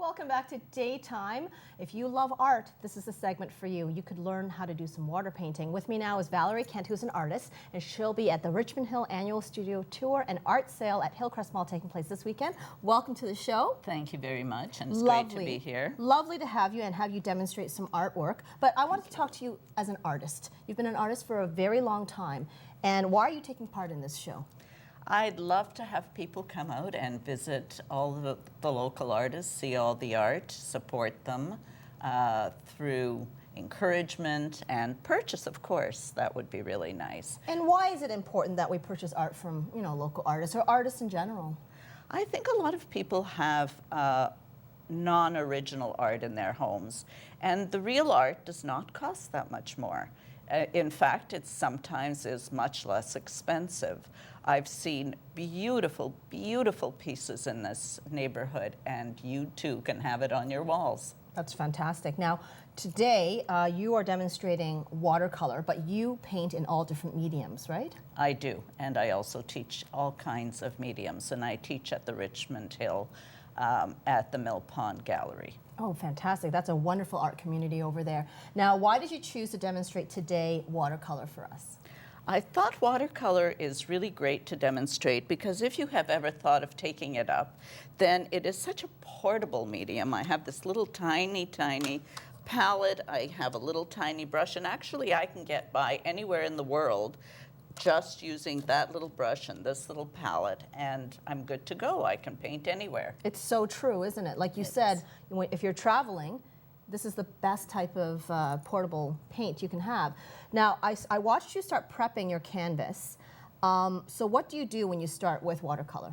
Welcome back to Daytime. If you love art, this is a segment for you. You could learn how to do some water painting. With me now is Valerie Kent, who's an artist, and she'll be at the Richmond Hill Annual Studio Tour and Art Sale at Hillcrest Mall taking place this weekend. Welcome to the show. Thank you very much, and it's Lovely. great to be here. Lovely to have you and have you demonstrate some artwork. But I wanted to talk to you as an artist. You've been an artist for a very long time. And why are you taking part in this show? I'd love to have people come out and visit all the local artists, see all the art, support them through encouragement and purchase, of course. That would be really nice. And why is it important that we purchase art from, local artists or artists in general? I think a lot of people have non-original art in their homes, and the real art does not cost that much more. In fact, it sometimes is much less expensive. I've seen beautiful, beautiful pieces in this neighborhood, and you too can have it on your walls. That's fantastic. Now, today you are demonstrating watercolor, but you paint in all different mediums, right? I do, and I also teach all kinds of mediums, and I teach at the Richmond Hill at the Mill Pond Gallery. Oh, fantastic. That's a wonderful art community over there. Now, why did you choose to demonstrate today watercolor for us? I thought watercolor is really great to demonstrate because if you have ever thought of taking it up, then it is such a portable medium. I have this little tiny palette. I have a little tiny brush, and actually I can get by anywhere in the world just using that little brush and this little palette, and I'm good to go. I can paint anywhere. It's so true, isn't it? Like you said, if you're traveling, this is the best type of portable paint you can have. Now, I watched you start prepping your canvas. So what do you do when you start with watercolor?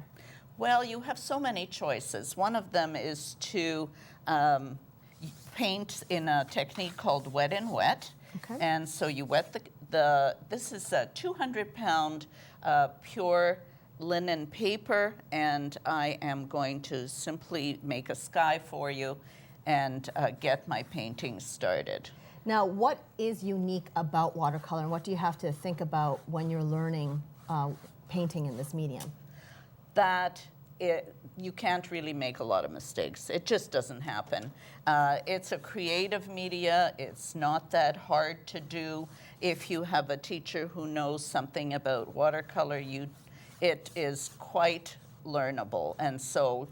Well, you have so many choices. One of them is to paint in a technique called wet and wet. Okay. And so you wet this is a 200-pound pure linen paper, and I am going to simply make a sky for you and get my painting started. Now, what is unique about watercolor, and what do you have to think about when you're learning painting in this medium? That you can't really make a lot of mistakes. It just doesn't happen. It's a creative media. It's not that hard to do. If you have a teacher who knows something about watercolor, it is quite learnable. And so,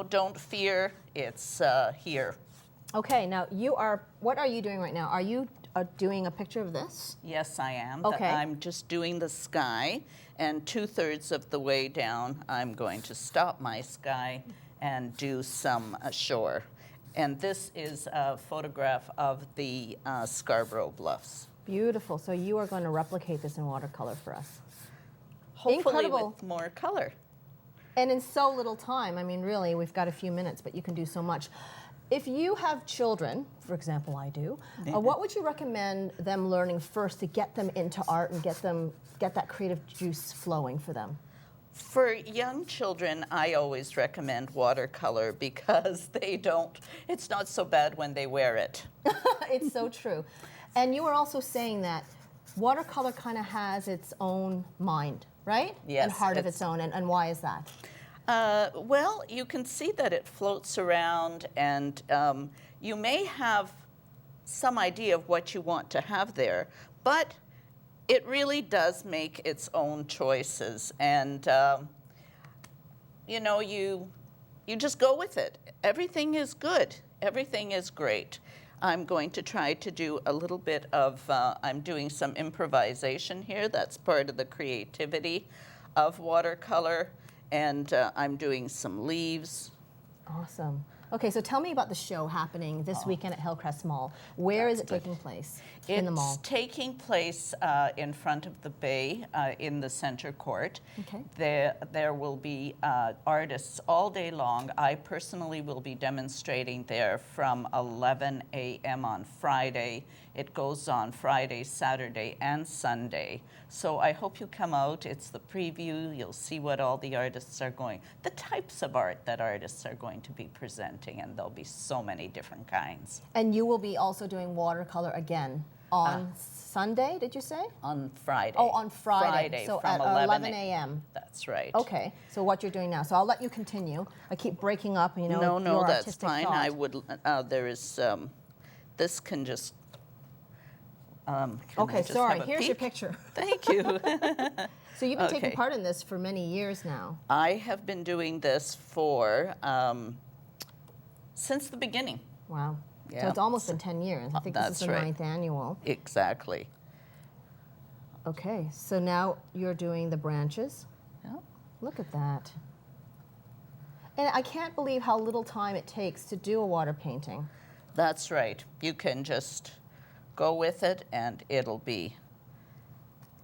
don't fear. It's here. Okay, now what are you doing right now? Are you doing a picture of this? Yes, I am. Okay. I'm just doing the sky, and 2/3 of the way down, I'm going to stop my sky and do some shore. And this is a photograph of the Scarborough Bluffs. Beautiful. So you are going to replicate this in watercolor for us. Hopefully Incredible. with more color. And in so little time. I mean, really, we've got a few minutes, but you can do so much. If you have children, for example, I do, what would you recommend them learning first to get them into art and get that creative juice flowing for them? For young children, I always recommend watercolor because it's not so bad when they wear it. It's so true. And you were also saying that watercolor kind of has its own mind, right? Yes. And heart of its own. And why is that? Well, you can see that it floats around, and you may have some idea of what you want to have there, but it really does make its own choices. And, you just go with it. Everything is good. Everything is great. I'm going to try to do a little bit of, I'm doing some improvisation here. That's part of the creativity of watercolor. And I'm doing some leaves. Awesome. Okay, so tell me about the show happening this weekend at Hillcrest Mall. Where is it taking place in the mall? It's taking place in front of the bay in the center court. Okay. There will be artists all day long. I personally will be demonstrating there from 11 a.m. on Friday. It goes on Friday, Saturday, and Sunday. So I hope you come out. It's the preview. You'll see what all the artists are the types of art that artists are going to be presenting, and there'll be so many different kinds. And you will be also doing watercolor again. On Sunday, did you say? On Friday. Oh, on Friday. So from at 11 a.m. That's right. Okay, so what you're doing now. So I'll let you continue. I keep breaking up, you know, No, your that's artistic fine. thought. I would, there is, this can just, can I Okay, just sorry, have a here's your peek? picture. Thank you. So you've been taking Okay. part in this for many years now. I have been doing this for, since the beginning. Wow. So Yeah. it's almost been 10 years. I think this is That's the right. 9th annual. Exactly. Okay, so now you're doing the branches. Yeah. Look at that. And I can't believe how little time it takes to do a water painting. That's right. You can just go with it and it'll be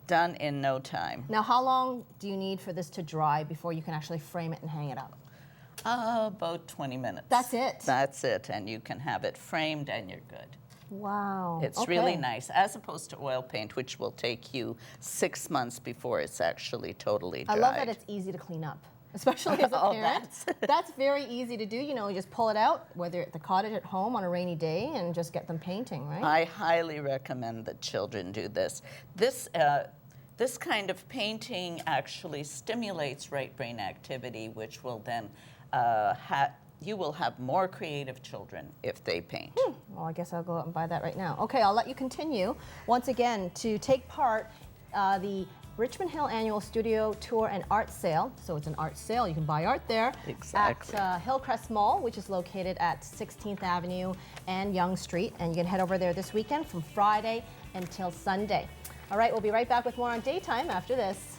done in no time. Now, how long do you need for this to dry before you can actually frame it and hang it up? About 20 minutes. That's it? That's it, and you can have it framed and you're good. Wow. It's really nice, as opposed to oil paint, which will take you 6 months before it's actually totally dried. I love that it's easy to clean up, especially as a Oh, parent. That's very easy to do. You know, you just pull it out, whether at the cottage at home on a rainy day, and just get them painting, right? I highly recommend that children do this. This kind of painting actually stimulates right brain activity, which will then you will have more creative children if they paint. Well, I guess I'll go out and buy that right now. Okay, I'll let you continue. Once again, to take part, the Richmond Hill Annual Studio Tour and Art Sale. So it's an art sale. You can buy art there. Exactly. At Hillcrest Mall, which is located at 16th Avenue and Yonge Street. And you can head over there this weekend from Friday until Sunday. All right, we'll be right back with more on Daytime after this.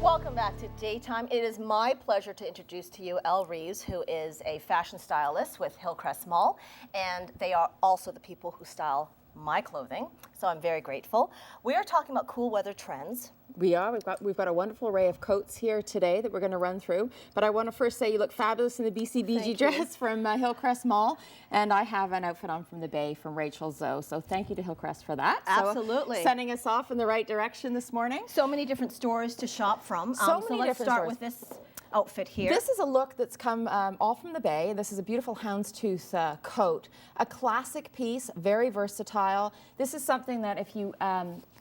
Welcome back to Daytime. It is my pleasure to introduce to you Elle Reeves, who is a fashion stylist with Hillcrest Mall, and they are also the people who style my clothing, so I'm very grateful. We are talking about cool weather trends. We are. We've got a wonderful array of coats here today that we're going to run through. But I want to first say you look fabulous in the BCBG dress from Hillcrest Mall, and I have an outfit on from the Bay from Rachel Zoe. So thank you to Hillcrest for that. Absolutely. So, sending us off in the right direction this morning. So many different stores to shop from. So So many let's different start stores. with this outfit here. This is a look that's come all from the Bay. This is a beautiful houndstooth coat. A classic piece, very versatile. This is something that if you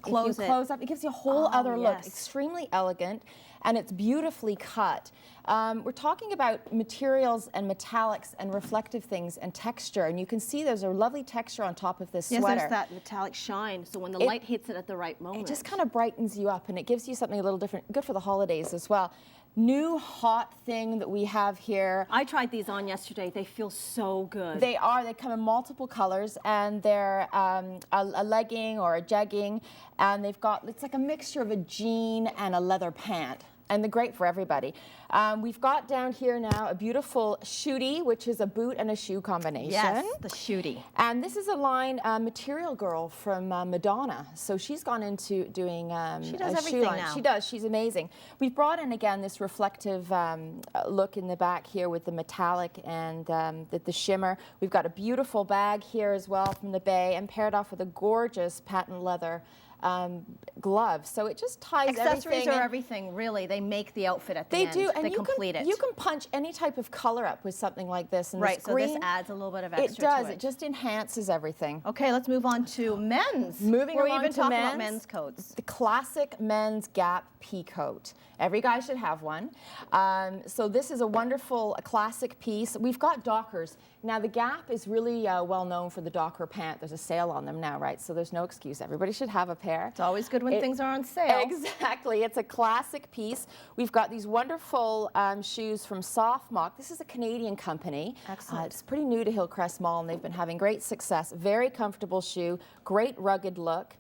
Close it. close up, it gives you a whole other look. yes. Extremely elegant, and it's beautifully cut. We're talking about materials and metallics and reflective things and texture, and you can see there's a lovely texture on top of this Yes, sweater. there's that metallic shine, so when the light hits it at the right moment. It just kind of brightens you up, and it gives you something a little different, good for the holidays as well. New hot thing that we have here. I tried these on yesterday. They feel so good. They come in multiple colors, and they're a legging or a jegging, and it's like a mixture of a jean and a leather pant. And they're great for everybody. We've got down here now a beautiful shootie, which is a boot and a shoe combination. Yes, the shootie. And this is a line, Material Girl from Madonna. So she's gone into doing She does a everything shoe line. now. She does. She's amazing. We've brought in again this reflective look in the back here with the metallic and the shimmer. We've got a beautiful bag here as well from the Bay, and paired off with a gorgeous patent leather glove. So it just ties Accessories everything are in. everything, really. They make the outfit at the They end. do, and they complete it. you can punch any type of color up with something like this. And Right, this so this green, adds a little bit of it extra does. to it. It just enhances everything. Okay, let's move on to men's. Moving We're along even to talking about men's. men's coats. The classic men's Gap pea coat. Every guy should have one. So this is a wonderful classic piece. We've got Dockers. Now the Gap is really well known for the Docker pant. There's a sale on them now, right? So there's no excuse. Everybody should have a pair. It's always good when things are on sale. Exactly. It's a classic piece. We've got these wonderful shoes from Softmock. This is a Canadian company. Excellent. It's pretty new to Hillcrest Mall, and they've been having great success. Very comfortable shoe, great rugged look.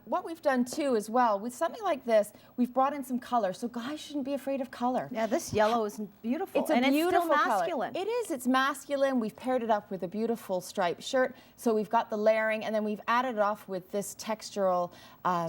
What we've done too as well, with something like this, we've brought in some color, so guys shouldn't be afraid of color. Yeah, this yellow is beautiful. It's a and beautiful it's still color. masculine. It is. It's masculine. We've paired it up with a beautiful striped shirt. So we've got the layering, and then we've added it off with this textural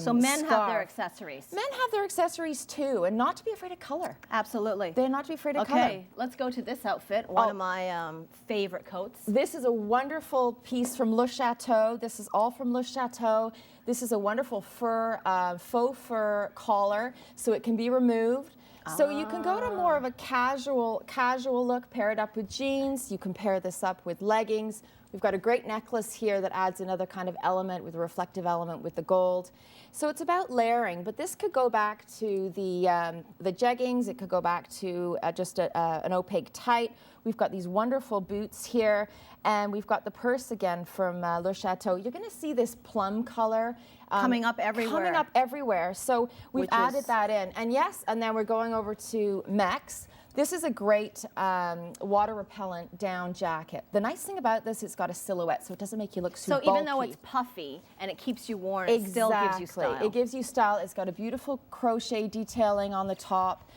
So men have their scarf. accessories. Men have their accessories too, and not to be afraid of color. Absolutely. They're not to be afraid of color. Okay, let's go to this outfit, one Oh. of my favorite coats. This is a wonderful piece from Le Chateau. This is all from Le Chateau. This is a wonderful fur, faux fur collar, so it can be removed. So you can go to more of a casual look, pair it up with jeans. You can pair this up with leggings. We've got a great necklace here that adds another kind of element with a reflective element with the gold. So it's about layering, but this could go back to the jeggings. It could go back to just an opaque tight. We've got these wonderful boots here, and we've got the purse again from Le Chateau. You're going to see this plum color Coming up everywhere. Coming up everywhere. So we've Which added is- that in. And yes, and then we're going over to Mex. This is a great water repellent down jacket. The nice thing about this, it's got a silhouette, so it doesn't make you look too So even though bulky. it's puffy and it keeps you warm, it still gives you style. It gives you style. It's got a beautiful crochet detailing on the top.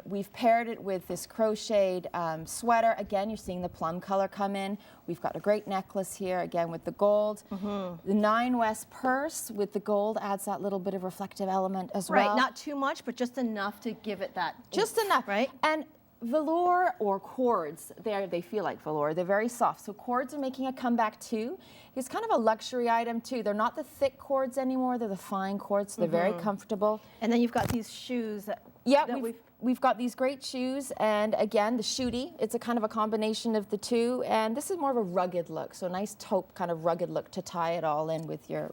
We've paired it with this crocheted sweater. Again, you're seeing the plum color come in. We've got a great necklace here, again, with the gold. The Nine West purse with the gold adds that little bit of reflective element as well. Right, not too much, but just enough to give it that Just oomph, enough. right? And velour or cords, they feel like velour. They're very soft. So cords are making a comeback too. It's kind of a luxury item too. They're not the thick cords anymore. They're the fine cords. So they're very comfortable. And then you've got these shoes that, Yeah, that we've got these great shoes, and again, the shooty. It's a kind of a combination of the two, and this is more of a rugged look. So a nice taupe kind of rugged look to tie it all in with your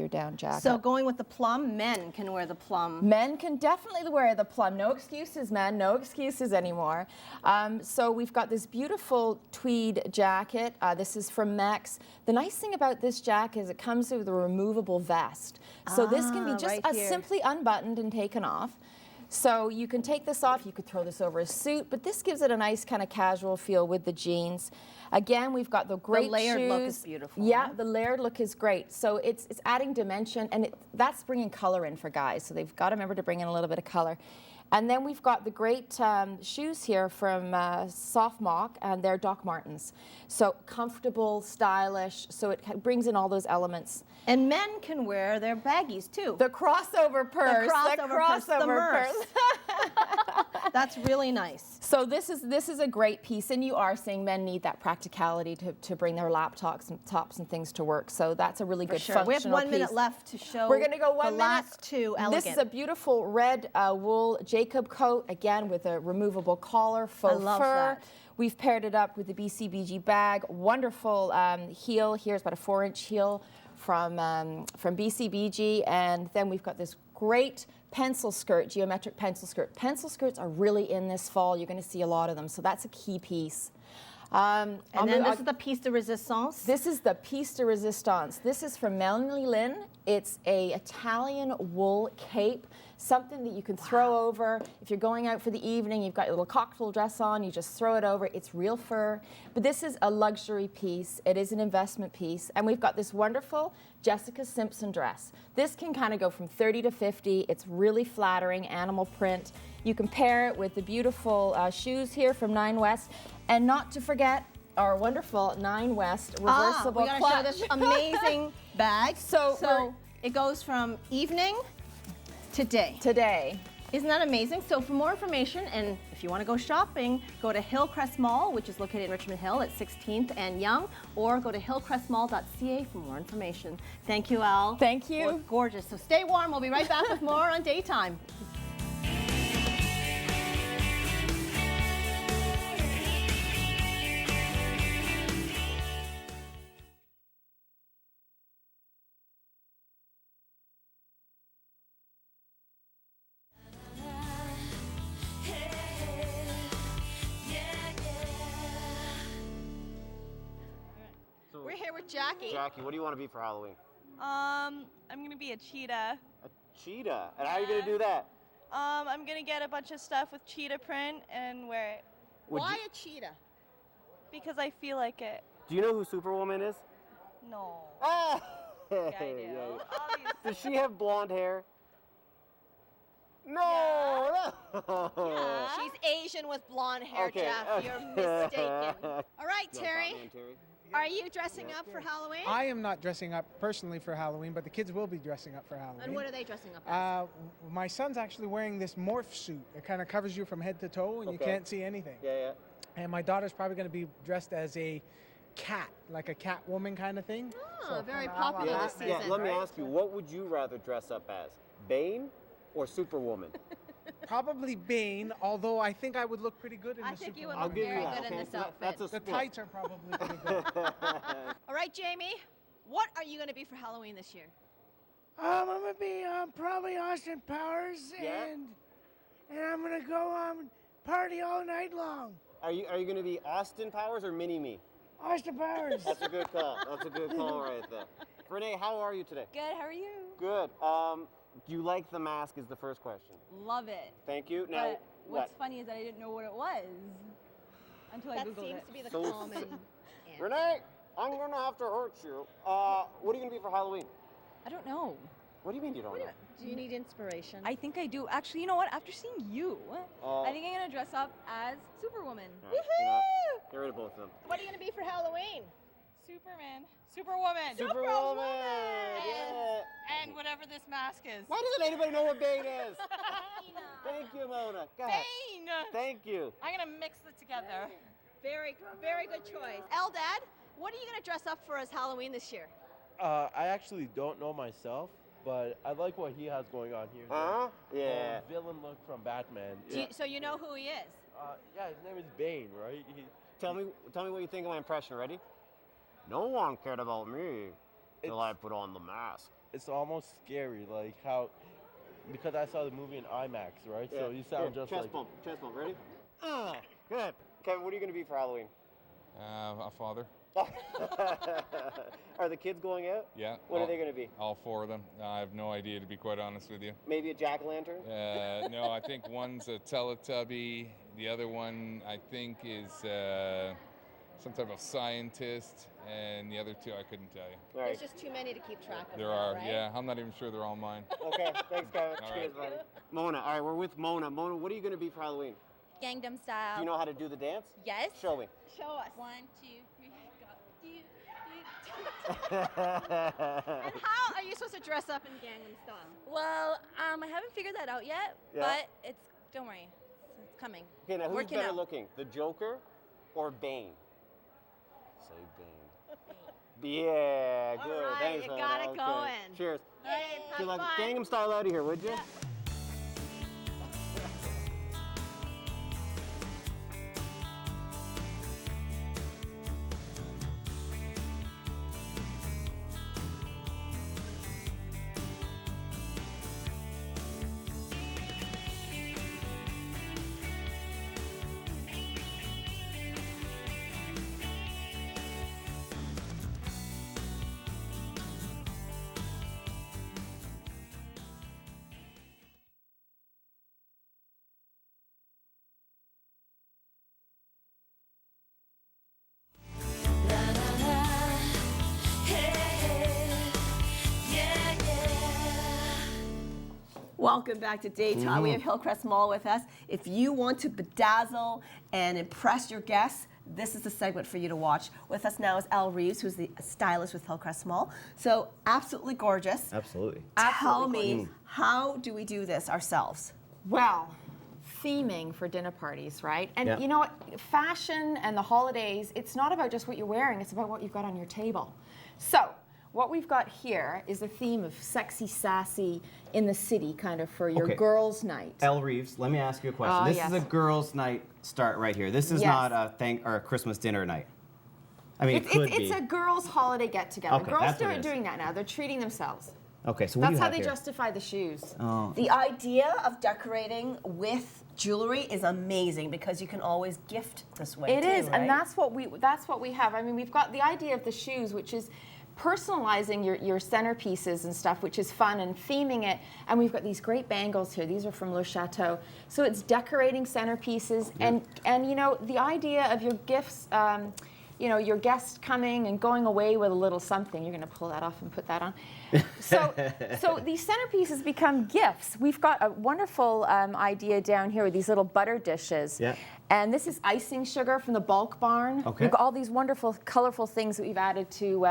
down jacket. So going with the plum, men can wear the plum. Men can definitely wear the plum. No excuses, men. No excuses anymore. So we've got this beautiful tweed jacket. This is from Mex. The nice thing about this jacket is it comes with a removable vest. So this can be just right here. simply unbuttoned and taken off. So you can take this off, you could throw this over a suit, but this gives it a nice kind of casual feel with the jeans. Again, we've got the great layered look shoes. is beautiful, Yeah, huh? the layered look is great. So it's adding dimension, and that's bringing color in for guys. So they've got to remember to bring in a little bit of color. And then we've got the great shoes here from Softmock, and they're Doc Martens. So comfortable, stylish, so it brings in all those elements. And men can wear their baggies too. The crossover purse. The Merce. That's really nice. So this is a great piece, and you are saying men need that practicality to bring their laptops and tops and things to work. So that's a really good Sure. functional We have 1 minute piece. left to show We're going to go 1 the minute. last two elegant. This is a beautiful red wool Jacob coat, again with a removable collar, faux love fur. that. We've paired it up with the BCBG bag. Wonderful heel. Here's about a 4-inch heel from BCBG, and then we've got this great pencil skirt, geometric pencil skirt. Pencil skirts are really in this fall. You're going to see a lot of them, so that's a key piece. and then this is the piece de resistance. This is the piece de resistance. This is from Melanie Lynn. It's a Italian wool cape, something that you can throw over. If you're going out for the evening, you've got your little cocktail dress on, you just throw it over. It's real fur. But this is a luxury piece. It is an investment piece. And we've got this wonderful Jessica Simpson dress. This can kind of go from 30 to 50. It's really flattering, animal print. You can pair it with the beautiful shoes here from Nine West. And not to forget our wonderful Nine West reversible we gotta clutch. show this amazing bag. So we're- it goes from evening to day. Today. Isn't that amazing? So for more information, and if you want to go shopping, go to Hillcrest Mall, which is located in Richmond Hill at 16th and Yonge, or go to hillcrestmall.ca for more information. Thank you, Al. Thank you. Well, gorgeous. So stay warm. We'll be right back with more on Daytime. We're here with Jackie. Jackie, what do you want to be for Halloween? I'm gonna be a cheetah. A cheetah. And how are you going to do that? I'm gonna get a bunch of stuff with cheetah print and wear it Why a cheetah? because I feel like it. Do you know who Superwoman is? No. Ah! Yeah, I do. Yeah. Obviously. Does she have blonde hair? No! no. She's Asian with blonde hair, Okay, Jeff. okay. You're mistaken. All right, You want Terry. Batman, Terry? Are you dressing up for Halloween? I am not dressing up personally for Halloween, but the kids will be dressing up for Halloween. And what are they dressing up as? My son's actually wearing this morph suit. It kind of covers you from head to toe, and you Okay. can't see anything. Yeah. And my daughter's probably going to be dressed as a cat, like a cat woman kind of thing. Oh, very kinda popular Yeah, this season. yeah. Let me ask you, what would you rather dress up as? Bane or Superwoman? Probably Bane, although I think I would look pretty good in I the think you Superman. would I'll look give very you that. good in Okay, this so that- outfit. That's a The split. tights are probably pretty good. All right, Jamie, what are you going to be for Halloween this year? I'm gonna be probably Austin Powers, Yeah? and I'm gonna go party all night long. Are you going to be Austin Powers or Mini-Me? Austin Powers. That's a good call. That's a good call right there. Renee, how are you today? Good. How are you? Good. Do you like the mask is the first question. Love it. Thank you. Now, But what's what? funny is that I didn't know what it was until I That googled seems it. to be the So- common answer. Renee, I'm going to have to hurt you. What are you going to be for Halloween? I don't know. What do you mean you don't know? Do you need inspiration? I think I do. Actually, you know what? After seeing you, Oh. I think I'm gonna dress up as Superwoman. All right, you know what? Get rid of both of them. What are you going to be for Halloween? Superman. Superwoman. Superwoman! Yeah. And whatever this mask is. Why doesn't anybody know what Bane is? Thank you, Mona. Go ahead. Bane. Thank you. I'm gonna mix it together. Very, very good choice. Eldad, what are you going to dress up for as Halloween this year? I actually don't know myself, but I like what he has going on here. Huh? Yeah. The villain look from Batman. So you know who he is? Yeah, his name is Bane, right? Tell me what you think of my impression. Ready? No one cared about me till I put on the mask. It's almost scary, like how, because I saw the movie in IMAX, right? So you sound Here, just chest like. bump. Chest bump. Ready? Good. Kevin, what are you going to be for Halloween? A father. Are the kids going out? Yeah. What are they going to be? All four of them. I have no idea, to be quite honest with you. Maybe a jack-o'-lantern? No, I think one's a Teletubby. The other one, I think, is some type of scientist. And the other two, I couldn't tell you. All right. There's just too many to keep track of. There now, are, right? yeah. I'm not even sure they're all mine. Okay, thanks, Kevin. All Cheers, right. buddy. Mona, all right, we're with Mona. Mona, what are you going to be for Halloween? Gangnam Do Style. you know how to do the dance? Yes. Show me. Show us. 1, 2, 3, go. And how are you supposed to dress up in Gangnam Style? Well, I haven't figured that out yet, Yeah. but don't worry, it's coming. Okay, now who's Working better out. looking, the Joker or Bane? Say Bane. Yeah, All good. right, Thanks, you Mona. got it Okay. going. Cheers. All right, have Good luck. fun. Gangnam Style out of here, would you? Welcome back to Daytime. We have Hillcrest Mall with us. If you want to bedazzle and impress your guests, this is the segment for you to watch. With us now is Al Reeves, who's the stylist with Hillcrest Mall. So absolutely gorgeous. Absolutely. Tell me, how do we do this ourselves? Well, theming for dinner parties, right? And Yeah. you know what? Fashion and the holidays, it's not about just what you're wearing, it's about what you've got on your table. So, what we've got here is a theme of sexy, sassy, in the city, kind of for your Okay. girls' night. Elle Reeves, let me ask you a question. This is a Yes. girls' night start right here. This is Yes. not a Christmas dinner night. I mean, it could be. It's a girls' holiday get-together. Okay, Girls that's what it are is. doing that now. They're treating themselves. Okay, so what do That's you how have they here? justify the shoes. Oh. The idea of decorating with jewelry is amazing because you can always gift this way. It too, is, right? and that's what we have. I mean, we've got the idea of the shoes, which is personalizing your centerpieces and stuff, which is fun, and theming it. And we've got these great bangles here. These are from Le Chateau. So it's decorating centerpieces, and you know, the idea of your gifts. You know, your guest coming and going away with a little something. You're going to pull that off and put that on. So these centerpieces become gifts. We've got a wonderful idea down here with these little butter dishes. Yeah. And this is icing sugar from the Bulk Barn. Okay. We've got all these wonderful, colorful things that we've added to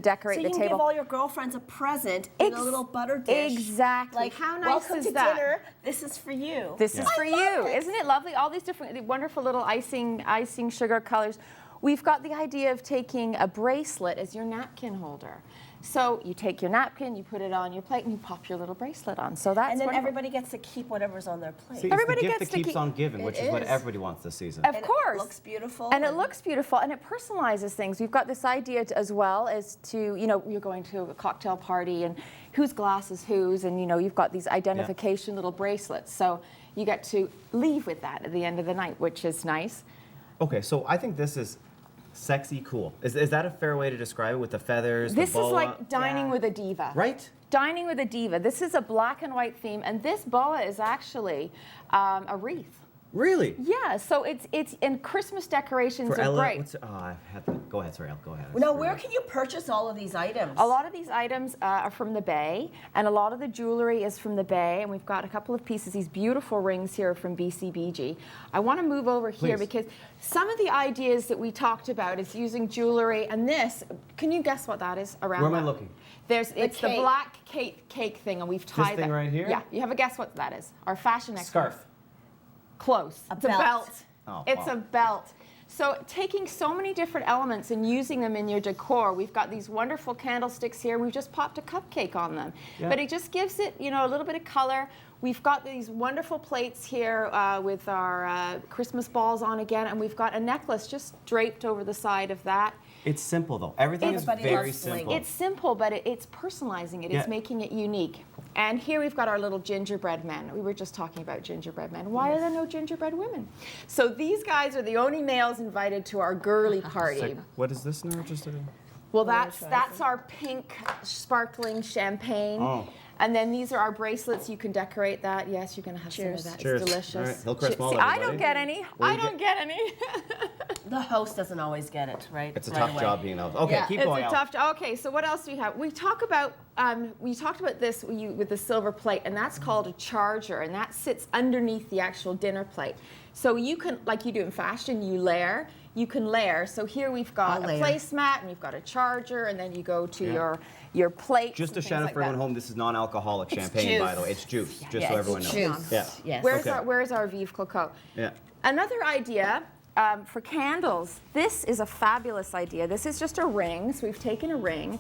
decorate So the you can table. give all your girlfriends a present in a little butter dish. Exactly. Like, How nice welcome is to that? dinner. This is for you. This is for you. Isn't it lovely? All these different, wonderful little icing sugar colors. We've got the idea of taking a bracelet as your napkin holder. So you take your napkin, you put it on your plate, and you pop your little bracelet on. So that's And then wonderful. everybody gets to keep whatever's on their plate. See, Everybody it's the gift gets that to keeps keep- on giving, which It is what is. everybody wants this season. Of And course. It looks beautiful. And it looks beautiful, and it personalizes things. We've got this idea as well as to, you know, you're going to a cocktail party, and whose glass is whose, and, you know, you've got these identification little bracelets. So you get to leave with that at the end of the night, which is nice. Okay, so I think this is sexy cool. Is that a fair way to describe it with the feathers, This the boa? is like dining Yeah. with a diva. Right? Dining with a diva. This is a black and white theme, and this boa is actually a wreath. Really? Yeah, so it's and Christmas decorations For are Ella, great. oh, I have to go ahead. Sorry, Elle, go ahead. Now, where can you purchase all of these items? A lot of these items are from the Bay, and a lot of the jewelry is from the Bay, and we've got a couple of pieces, these beautiful rings here from BCBG. I want to move over here Please. because some of the ideas that we talked about is using jewelry, and this, can you guess what that is around Where am I that? looking? It's the cake. black cake thing, and we've tied thing that. right here? Yeah, you have a guess what that is? Our fashion expert. Scarf. Close. It's a belt. belt. Oh, It's wow. a belt. So taking so many different elements and using them in your decor, we've got these wonderful candlesticks here. We've just popped a cupcake on them. Yeah. But it just gives it, you know, a little bit of color. We've got these wonderful plates here with our Christmas balls on again, and we've got a necklace just draped over the side of that. It's simple though. Everything is Everybody very loves bling. simple. It's simple, but it's personalizing it. Yeah. It's making it unique. And here we've got our little gingerbread men. We were just talking about gingerbread men. Why are there no gingerbread women? So these guys are the only males invited to our girly party. Like, what is this now? Just a... Well, that's our pink sparkling champagne. Oh. And then these are our bracelets. You can decorate that. Yes, you're going to have Cheers. some of that. Cheers. It's delicious. All right, Hillcrest Mall, See, I everybody. don't get any. What do I you don't get any. The host doesn't always get it, right? It's a right tough away. job being out. Okay, Yeah. keep It's going. a Elle. tough job. Okay, so what else do we have? We talked about this with the silver plate, and that's called a charger, and that sits underneath the actual dinner plate. So you can, like you do in fashion, you layer. You can layer. So here we've got I'll a layer. placemat, and you've got a charger, and then you go to Yeah. your plates. Just to and things shout out like for everyone that. home, this is non-alcoholic champagne, by the way. It's juice, just so everyone knows. Juice. Yeah. Yes. Where's our Vive Coco? Yeah. Another idea for candles. This is a fabulous idea. This is just a ring. So we've taken a ring,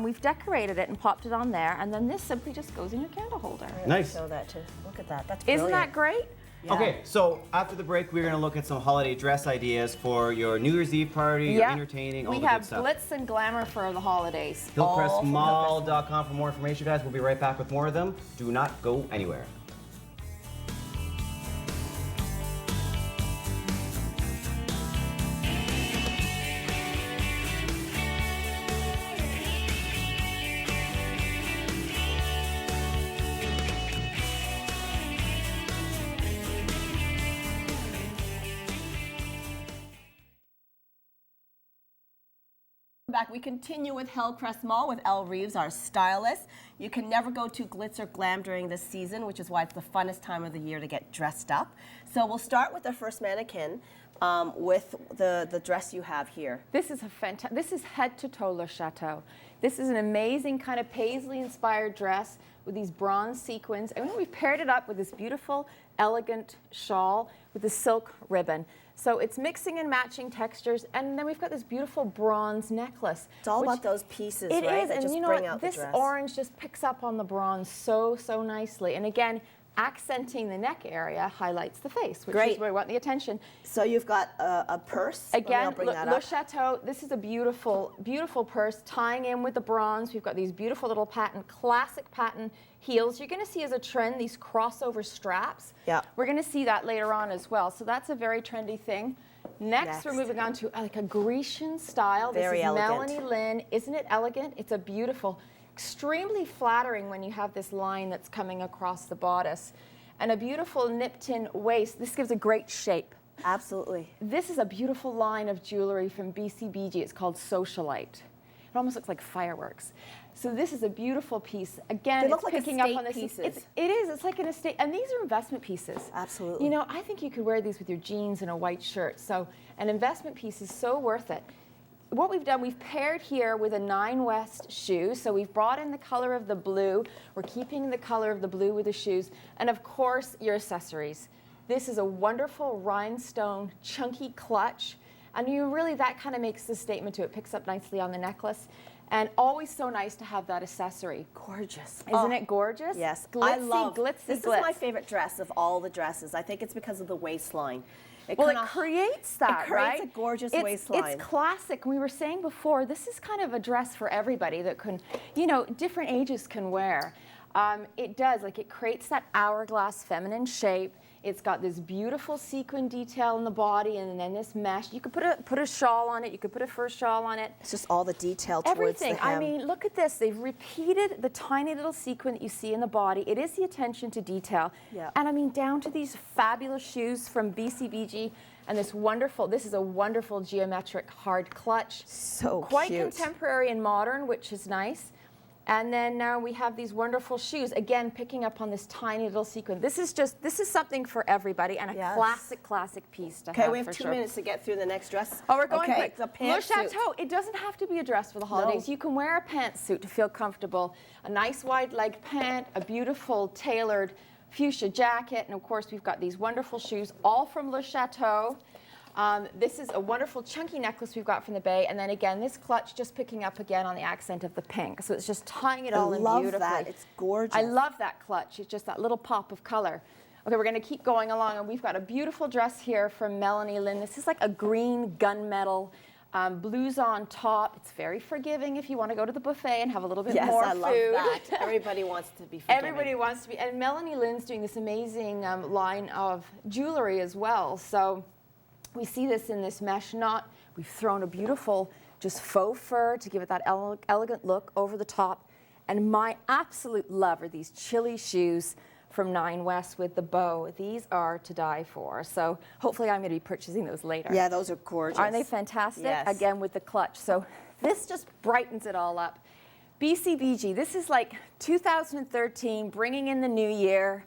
we've decorated it and popped it on there, and then this simply just goes in your candle holder. Nice. Show that too. Look at that. That's Isn't brilliant. that great? Yeah. Okay, so after the break, we're going to look at some holiday dress ideas for your New Year's Eve party, your entertaining, all We the good have stuff. glitz and glamour for the holidays. HillcrestMall.com for more information, guys. We'll be right back with more of them. Do not go anywhere. Back, we continue with Hillcrest Mall with Elle Reeves, our stylist. You can never go too glitz or glam during this season, which is why it's the funnest time of the year to get dressed up. So we'll start with our first mannequin with the dress you have here. This is this is head to toe Le Chateau. This is an amazing kind of paisley-inspired dress with these bronze sequins. And we've paired it up with this beautiful, elegant shawl with the silk ribbon. So it's mixing and matching textures, and then we've got this beautiful bronze necklace. It's all about those pieces, it right? is, that and just you know bring what? out This the dress. orange just picks up on the bronze so nicely. And again, accenting the neck area highlights the face, which Great. is where we want the attention. So you've got a purse. Let me Again, bring that Le up. Chateau, this is a beautiful, beautiful purse tying in with the bronze. We've got these beautiful little classic patent heels. You're going to see as a trend these crossover straps. Yeah. We're going to see that later on as well. So that's a very trendy thing. Next, we're moving on to like a Grecian style. Very this is elegant. Melanie Lynn. Isn't it elegant? It's a beautiful, extremely flattering when you have this line that's coming across the bodice. And a beautiful nipped-in waist. This gives a great shape. Absolutely. This is a beautiful line of jewelry from BCBG. It's called Socialite. It almost looks like fireworks. So this is a beautiful piece. Again, They look it's like picking up estate on this. pieces. It is. It's like an estate. And these are investment pieces. Absolutely. You know, I think you could wear these with your jeans and a white shirt. So an investment piece is so worth it. What we've done, we've paired here with a Nine West shoe. So we've brought in the color of the blue. We're keeping the color of the blue with the shoes. And of course, your accessories. This is a wonderful rhinestone chunky clutch. And you really, that kind of makes the statement to it. Picks up nicely on the necklace. And always so nice to have that accessory. Gorgeous. Isn't it gorgeous? Yes. Glitzy, I love glitzy, this. glitz. Is my favorite dress of all the dresses. I think it's because of the waistline. Well, it kinda- creates that, It creates right? a gorgeous it's, waistline. It's classic. We were saying before, this is kind of a dress for everybody that can, you know, different ages can wear. It does, like it creates that hourglass feminine shape. It's got this beautiful sequin detail in the body and then this mesh. You could put a shawl on it. You could put a fur shawl on it. It's just all the detail towards Everything. the hem. I mean, look at this. They've repeated the tiny little sequin that you see in the body. It is the attention to detail. Yeah. And I mean, down to these fabulous shoes from BCBG and this is a wonderful geometric hard clutch. So Quite cute. contemporary and modern, which is nice. And then now we have these wonderful shoes, again, picking up on this tiny little sequin. This is something for everybody and a Yes. classic piece to Okay, have we have for 2 sure. minutes to get through the next dress. Oh, we're going okay, quick. The Le pantsuit. Chateau, it doesn't have to be a dress for the holidays. No. You can wear a pantsuit to feel comfortable. A nice wide leg pant, a beautiful tailored fuchsia jacket, and of course we've got these wonderful shoes, all from Le Chateau. This is a wonderful chunky necklace we've got from the Bay, and then again this clutch just picking up again on the accent of the pink. So it's just tying it all in love beautifully. that. It's gorgeous. I love that clutch. It's just that little pop of color. Okay, we're going to keep going along, and we've got a beautiful dress here from Melanie Lynn. This is like a green gunmetal blues on top. It's very forgiving if you want to go to the buffet and have a little bit Yes, more I food. love that. Everybody wants to be forgiving. Everybody wants to be, and Melanie Lynn's doing this amazing line of jewelry as well. So we see this in this mesh knot. We've thrown a beautiful just faux fur to give it that elegant look over the top. And my absolute love are these chilly shoes from Nine West with the bow. These are to die for. So hopefully I'm going to be purchasing those later. Yeah, those are gorgeous. Aren't they fantastic? Yes. Again with the clutch. So this just brightens it all up. BCBG, this is like 2013, bringing in the new year.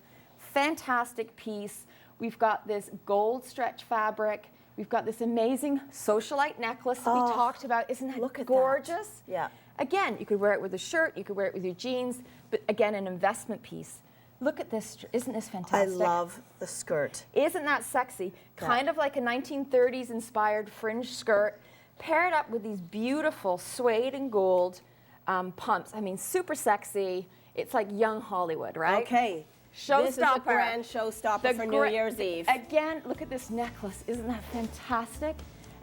Fantastic piece. We've got this gold stretch fabric. We've got this amazing socialite necklace that we talked about. Isn't that look at that. gorgeous? Yeah. Again, you could wear it with a shirt, you could wear it with your jeans, but again, an investment piece. Look at this. Isn't this I fantastic? love the skirt. Isn't that sexy? Kind of like a 1930s inspired fringe skirt, paired up with these beautiful suede and gold pumps. I mean, super sexy. It's like young Hollywood, right? Okay. Showstopper. This is a grand showstopper for New Year's Eve. Again, look at this necklace. Isn't that fantastic?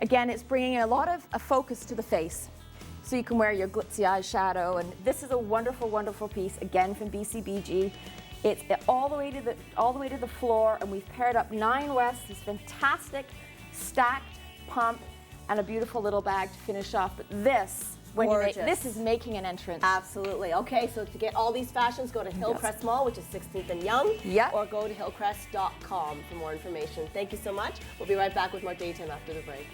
Again, it's bringing a lot of a focus to the face. So you can wear your glitzy eyeshadow, and this is a wonderful, wonderful piece, again from BCBG. It's all the way to the floor, and we've paired up Nine West, this fantastic stacked pump, and a beautiful little bag to finish off. But this, this is making an entrance. Absolutely. Okay, so to get all these fashions, go to Hillcrest Mall, which is 16th and Yonge, or go to hillcrest.com for more information. Thank you so much. We'll be right back with more Daytime after the break.